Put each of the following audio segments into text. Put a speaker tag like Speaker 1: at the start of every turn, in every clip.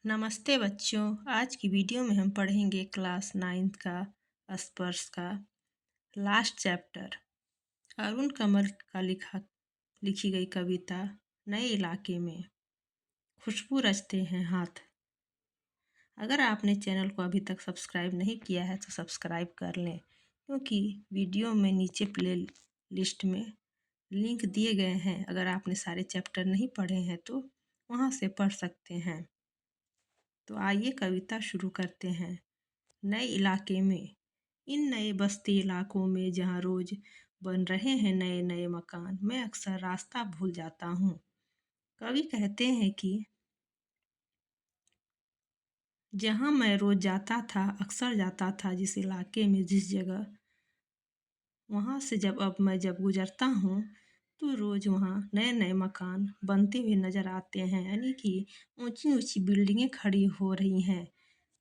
Speaker 1: नमस्ते बच्चों। आज की वीडियो में हम पढ़ेंगे क्लास 9th का स्पर्श का लास्ट चैप्टर। अरुण कमल का लिखी गई कविता नए इलाके में। खुशबू रचते हैं हाथ। अगर आपने चैनल को अभी तक सब्सक्राइब नहीं किया है तो सब्सक्राइब कर लें, क्योंकि वीडियो में नीचे प्ले लिस्ट में लिंक दिए गए हैं। अगर आपने सारे चैप्टर नहीं पढ़े हैं तो वहाँ से पढ़ सकते हैं। तो आइए कविता शुरू करते हैं। नए इलाके में। इन नए बस्ती इलाकों में जहाँ रोज बन रहे हैं नए नए मकान, मैं अक्सर रास्ता भूल जाता हूँ। कवि कहते हैं कि जहाँ मैं रोज जाता था, अक्सर जाता था, जिस इलाके में, जिस जगह, वहाँ से जब गुजरता हूँ तो रोज वहाँ नए नए मकान बनते हुए नजर आते हैं। यानी कि ऊंची ऊंची बिल्डिंगें खड़ी हो रही हैं।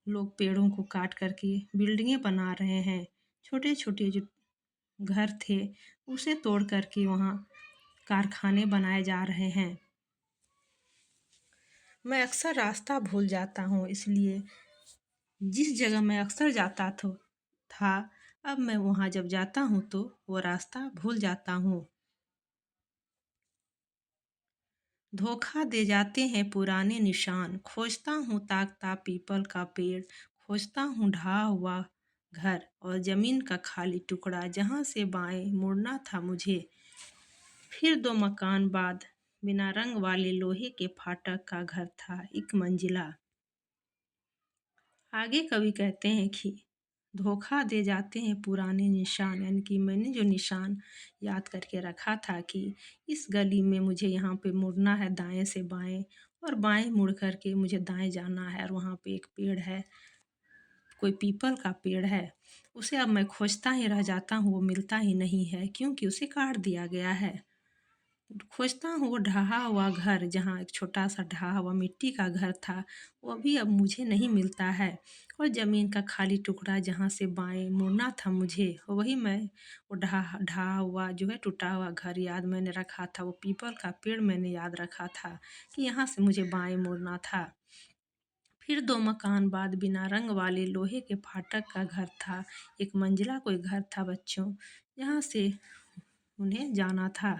Speaker 1: लोग पेड़ों को काट करके बिल्डिंगें बना रहे हैं। छोटे छोटे जो घर थे उसे तोड़ करके वहाँ कारखाने बनाए जा रहे हैं। मैं अक्सर रास्ता भूल जाता हूँ, इसलिए जिस जगह मैं अक्सर जाता था, अब मैं वहाँ जब जाता हूँ तो वो रास्ता भूल जाता हूँ। धोखा दे जाते हैं पुराने निशान। खोजता हूँ ताकता पीपल का पेड़, खोजता हूँ ढहा हुआ घर और जमीन का खाली टुकड़ा जहाँ से बाएं मुड़ना था मुझे। फिर 2 मकान बाद बिना रंग वाले लोहे के फाटक का घर था, एक मंजिला। आगे कवि कहते हैं कि धोखा दे जाते हैं पुराने निशान। यानी कि मैंने जो निशान याद करके रखा था कि इस गली में मुझे यहाँ पे मुड़ना है दाएं से बाएं, और बाएं मुड़ करके मुझे दाएं जाना है, और वहाँ पे एक पेड़ है, कोई पीपल का पेड़ है। उसे अब मैं खोजता ही रह जाता हूँ, वो मिलता ही नहीं है क्योंकि उसे काट दिया गया है। खोजता हूँ वो ढहा हुआ घर, जहाँ एक छोटा सा ढहा हुआ मिट्टी का घर था, वो भी अब मुझे नहीं मिलता है। और ज़मीन का खाली टुकड़ा जहाँ से बाएं मुड़ना था मुझे, वही मैं, वो ढहा ढहा हुआ जो है टूटा हुआ घर याद मैंने रखा था। वो पीपल का पेड़ मैंने याद रखा था कि यहाँ से मुझे बाएं मुड़ना था। फिर 2 मकान बाद बिना रंग वाले लोहे के फाटक का घर था, एक मंजिला कोई घर था बच्चों, जहाँ से उन्हें जाना था।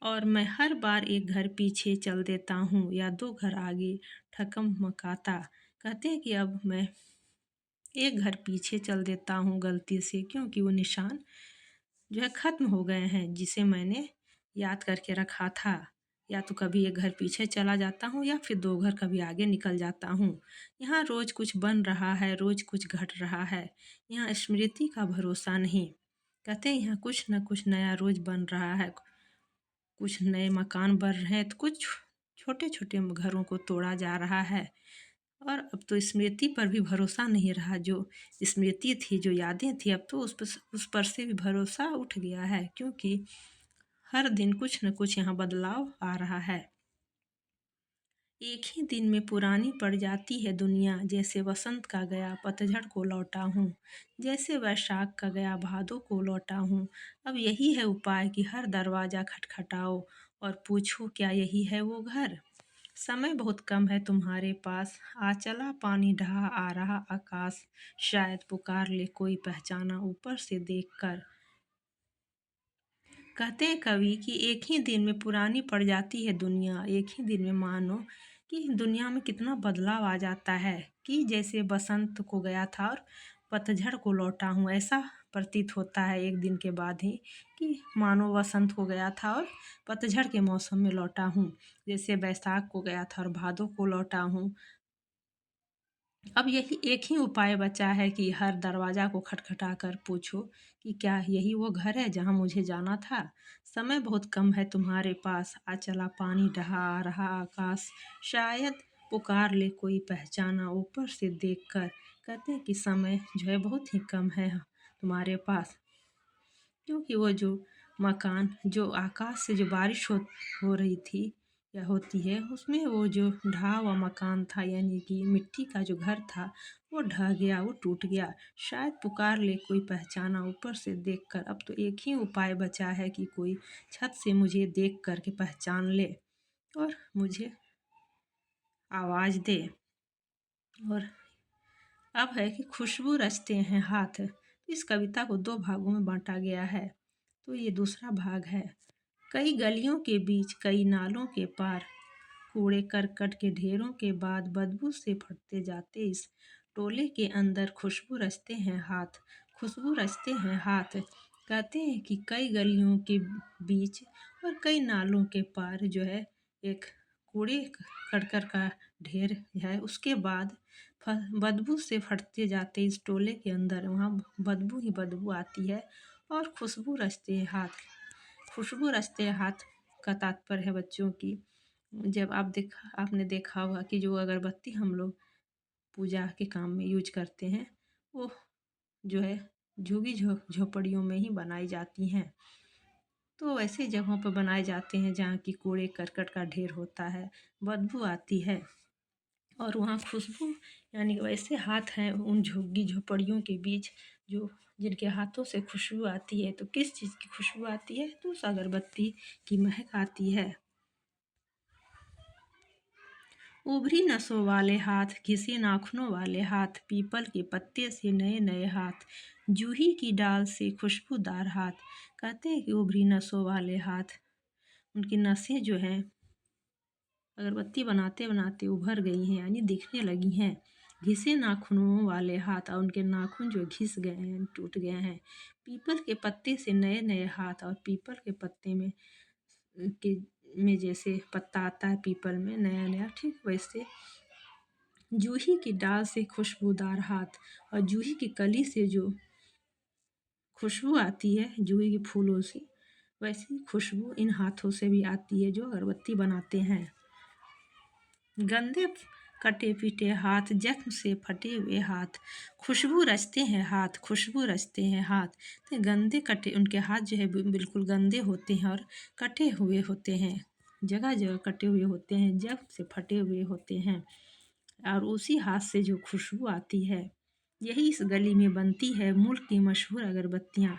Speaker 1: और मैं हर बार एक घर पीछे चल देता हूँ या 2 घर आगे ठकमकाता। कहते हैं कि अब मैं एक घर पीछे चल देता हूँ गलती से, क्योंकि वो निशान जो है ख़त्म हो गए हैं जिसे मैंने याद करके रखा था। या तो कभी एक घर पीछे चला जाता हूँ या फिर 2 घर कभी आगे निकल जाता हूँ। यहाँ रोज़ कुछ बन रहा है, रोज़ कुछ घट रहा है। यहाँ स्मृति का भरोसा नहीं। कहते हैं यहाँ कुछ न कुछ नया रोज़ बन रहा है। कुछ नए मकान बन रहे हैं तो कुछ छोटे छोटे घरों को तोड़ा जा रहा है। और अब तो स्मृति पर भी भरोसा नहीं रहा। जो स्मृति थी, जो यादें थी, अब तो उस पर से भी भरोसा उठ गया है, क्योंकि हर दिन कुछ न कुछ यहाँ बदलाव आ रहा है। एक ही दिन में पुरानी पड़ जाती है दुनिया, जैसे वसंत का गया पतझड़ को लौटा हूँ, जैसे वैशाख का गया भादों को लौटा हूँ। अब यही है उपाय कि हर दरवाज़ा खटखटाओ और पूछो क्या यही है वो घर। समय बहुत कम है तुम्हारे पास, आ चला पानी ढहा आ रहा आकाश, शायद पुकार ले कोई पहचाना ऊपर से देखकर। कहते हैं कवि कि एक ही दिन में पुरानी पड़ जाती है दुनिया। एक ही दिन में मानो कि दुनिया में कितना बदलाव आ जाता है, कि जैसे बसंत को गया था और पतझड़ को लौटा हूँ, ऐसा प्रतीत होता है एक दिन के बाद ही, कि मानो वसंत को गया था और पतझड़ के मौसम में लौटा हूँ, जैसे बैसाख को गया था और भादों को लौटा हूँ। अब यही एक ही उपाय बचा है कि हर दरवाज़ा को खटखटा कर पूछो कि क्या यही वो घर है जहाँ मुझे जाना था। समय बहुत कम है तुम्हारे पास, आ चला पानी ढहा आ रहा आकाश, शायद पुकार ले कोई पहचाना ऊपर से देखकर। कहते हैं कि समय जो है बहुत ही कम है तुम्हारे पास, क्योंकि वो जो मकान, जो आकाश से जो बारिश हो रही थी या होती है, उसमें वो जो ढहा हुआ मकान था, यानी कि मिट्टी का जो घर था, वो ढह गया, वो टूट गया। शायद पुकार ले कोई पहचाना ऊपर से देखकर। अब तो एक ही उपाय बचा है कि कोई छत से मुझे देख कर के पहचान ले और मुझे आवाज़ दे। और अब है कि खुशबू रचते हैं हाथ। इस कविता को 2 भागों में बाँटा गया है। तो ये दूसरा भाग है। कई गलियों के बीच, कई नालों के पार, कूड़े करकट के ढेरों के बाद बदबू से फटते जाते इस टोले के अंदर खुशबू रचते हैं हाथ। खुशबू रचते हैं हाथ। कहते हैं कि कई गलियों के बीच और कई नालों के पार जो है एक कूड़े करकट का ढेर है। उसके बाद बदबू से फटते जाते इस टोले के अंदर वहाँ बदबू ही बदबू आती है और खुशबू रचते हैं हाथ। खुशबू रचते हैं हाथ का तात्पर्य है बच्चों की, जब आपने देखा होगा कि जो अगरबत्ती हम लोग पूजा के काम में यूज करते हैं वो जो है झुग्गी झोपड़ियों में ही बनाई जाती हैं। तो ऐसे जगहों पर बनाए जाते हैं जहाँ की कूड़े करकट का ढेर होता है, बदबू आती है और वहाँ खुशबू, यानी वैसे हाथ हैं उन झुग्गी झोपड़ियों के बीच जो जिनके हाथों से खुशबू आती है। तो किस चीज़ की खुशबू आती है? तो उस अगरबत्ती की महक आती है। उभरी नसों वाले हाथ, घिसे नाखूनों वाले हाथ, पीपल के पत्ते से नए नए हाथ, जूही की डाल से खुशबूदार हाथ। कहते हैं कि उभरी नसों वाले हाथ, उनकी नसें जो हैं अगरबत्ती बनाते बनाते उभर गई हैं, यानी दिखने लगी हैं। घिसे नाखूनों वाले हाथ, और उनके नाखून जो घिस गए हैं, टूट गए हैं। पीपल के पत्ते से नए नए हाथ, और पीपल के पत्ते के में जैसे पत्ता आता है पीपल में नया नया, ठीक वैसे जूही की डाल से खुशबूदार हाथ, और जूही की कली से जो खुशबू आती है जूही के फूलों से, वैसी खुशबू इन हाथों से भी आती है जो अगरबत्ती बनाते हैं। गंदे कटे पीटे हाथ, जख्म से फटे हुए हाथ, खुशबू रचते हैं हाथ, खुशबू रचते हैं हाथ। तो गंदे कटे उनके हाथ जो है बिल्कुल गंदे होते हैं और कटे हुए होते हैं, जगह जगह कटे हुए होते हैं, जख्म से फटे हुए होते हैं, और उसी हाथ से जो खुशबू आती है यही इस गली में बनती है मुल्क की मशहूर अगरबत्तियाँ।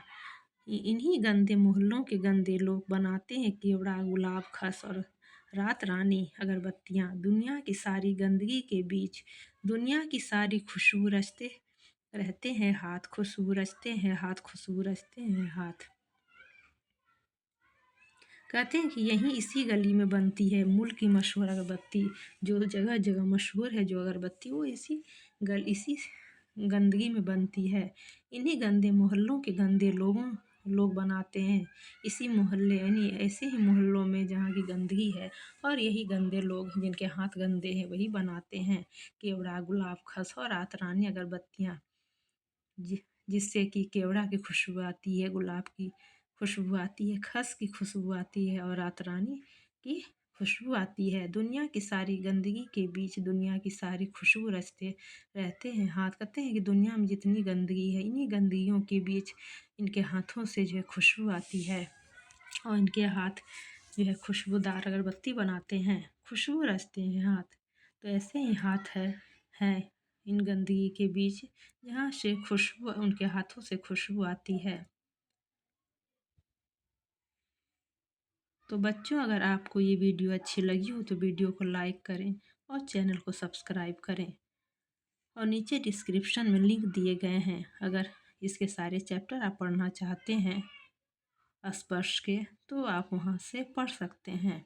Speaker 1: इन्हीं गंदे मोहल्लों के गंदे लोग बनाते हैं केवड़ा, गुलाब, खस और रात रानी अगरबत्तियाँ। दुनिया की सारी गंदगी के बीच दुनिया की सारी खुशबू रचते रहते हैं हाथ, खुशबू रचते हैं हाथ, खुशबू रचते हैं हाथ। कहते हैं कि यहीं इसी गली में बनती है मुल्क की मशहूर अगरबत्ती। जो जगह जगह मशहूर है जो अगरबत्ती, वो इसी गंदगी में बनती है। इन्हीं गंदे मोहल्लों के गंदे लोग बनाते हैं इसी मोहल्ले, यानी ऐसे ही मोहल्लों में जहाँ की गंदगी है, और यही गंदे लोग जिनके हाथ गंदे हैं वही बनाते हैं केवड़ा, गुलाब, खस और रात रानी अगरबत्तियाँ। जिससे कि केवड़ा की खुशबू आती है, गुलाब की खुशबू आती है, खस की खुशबू आती है और रात रानी की खुशबू आती है। दुनिया की सारी गंदगी के बीच दुनिया की सारी खुशबू रचते रहते हैं हाथ। कहते हैं कि दुनिया में जितनी गंदगी है इन्हीं गंदगियों के बीच इनके हाथों से जो है खुशबू आती है, और इनके हाथ जो है खुशबूदार अगरबत्ती बनाते हैं, खुशबू रचते हैं हाथ। तो ऐसे ही हाथ है इन गंदगी के बीच जहाँ से खुशबू उनके हाथों से खुशबू आती है। तो बच्चों, अगर आपको ये वीडियो अच्छी लगी हो तो वीडियो को लाइक करें और चैनल को सब्सक्राइब करें, और नीचे डिस्क्रिप्शन में लिंक दिए गए हैं। अगर इसके सारे चैप्टर आप पढ़ना चाहते हैं स्पर्श के, तो आप वहाँ से पढ़ सकते हैं।